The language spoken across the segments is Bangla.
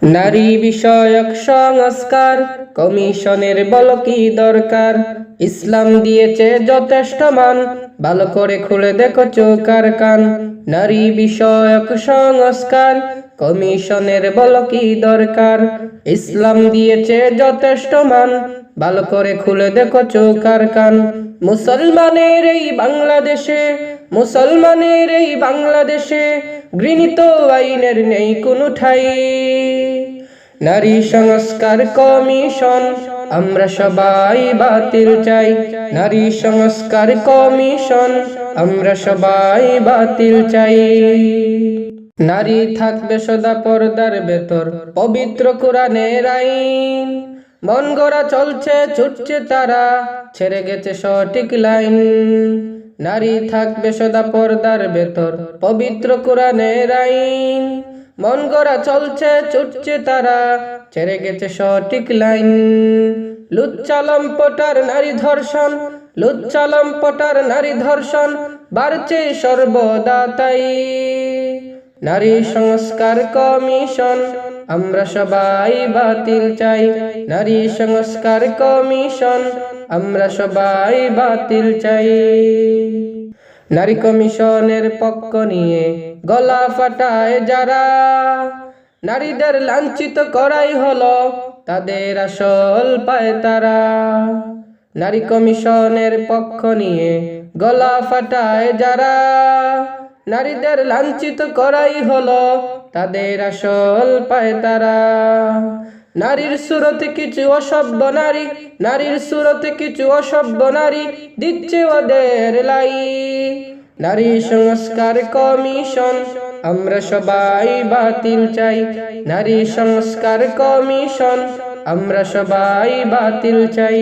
নারী বিষয়ক সংস্কার কমিশনের বল কি দরকার? ইসলাম দিয়েছে যথেষ্ট মান, ভালো করে খুলে দেখো চোখ আর কান। নারী বিষয়ক সংস্কার কমিশনের বল কি দরকার? ইসলাম দিয়েছে যথেষ্ট মান, ভালো করে খুলে দেখো চোখ আর কান। মুসলমানের এই বাংলাদেশে ঘৃণিত আইনের নেই কোনো ঠাই। নারী সংস্কার কমিশন আমরা সবাই বাতিল চাই। নারী সংস্কার কমিশন আমরা সবাই বাতিল চাই। নারী থাকবে সদা পর্দার ভেতর, পবিত্র কোরআনের আইন। মন গড়া চলছে ছুটছে তারা, ছেড়ে গেছে সঠিক লাইন। নারী থাকবে সদা পর্দার ভেতর, পবিত্র কোরআনের আইন। মন গড়া চলছে ছুটছে তারা, ছেড়ে গেছে সঠিক লাইন। লুচ্চালম্পটার নারী ধর্ষণ বাড়ছে সর্বদা তাই। নারী সংস্কার কমিশন আমরা সবাই বাতিল চাই। নারী সংস্কার কমিশন আমরা সবাই বাতিল চাই। নারী কমিশনের পক্ষ নিয়ে গলা ফাটায় যারা, নারীদের লাঞ্ছিত করাই হলো তাদের আসল পায়তারা। নারী কমিশনের পক্ষ নিয়ে গলা ফাটায় যারা, নারীদের লাঞ্ছিত করাই হলো তাদের আসল পায়তারা। নারীর সুরতে কিছু অসভ্য নারী দিচ্ছে ওদের লাই। নারী সংস্কার কমিশন আমরা সবাই বাতিল চাই। নারী সংস্কার কমিশন আমরা সবাই বাতিল চাই।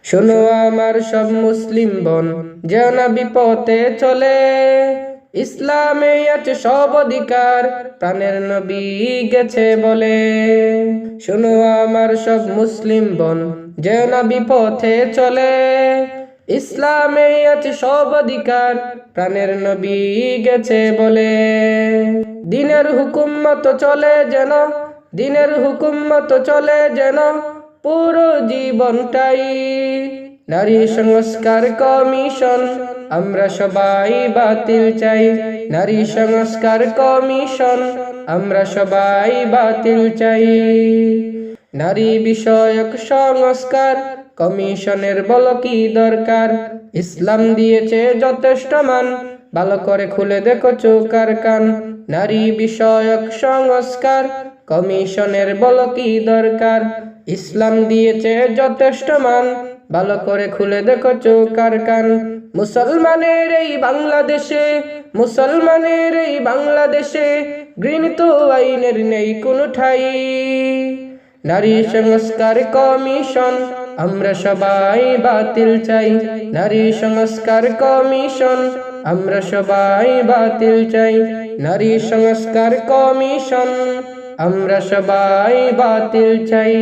শোনো আমার সব মুসলিম বোন, যেও না বিপথে চলে। ইসলামে আছে সব অধিকার, প্রাণের নবী গেছে বলে। শোনো আমার সব মুসলিম বোন, যেও না বিপথে চলে। ইসলামে আছে সব অধিকার, প্রাণের নবী গেছে বলে। দিনের হুকুম মতো চলে যেন পুরো জীবনটাই। নারী সংস্কার কমিশন আমরা সবাই বাতিল চাই। নারী সংস্কার কমিশন আমরা সবাই বাতিল চাই। নারী বিষয়ক সংস্কার কমিশনের বল কি দরকার? ইসলাম দিয়েছে যথেষ্ট মান, ভালো করে খুলে দেখো চোখ আর কান। নারী বিষয়ক সংস্কার কমিশনের বল কি দরকার? ইসলাম দিয়েছে যথেষ্ট মান, ভালো করে খুলে দেখো চোখ আর কান। মুসলমানের এই বাংলাদেশে ঘৃণিত আইনের নেই কোনো ঠাই। নারী সংস্কার কমিশন আমরা সবাই বাতিল চাই। নারী সংস্কার কমিশন আমরা সবাই বাতিল চাই। নারী সংস্কার কমিশন আমরা সবাই বাতিল চাই।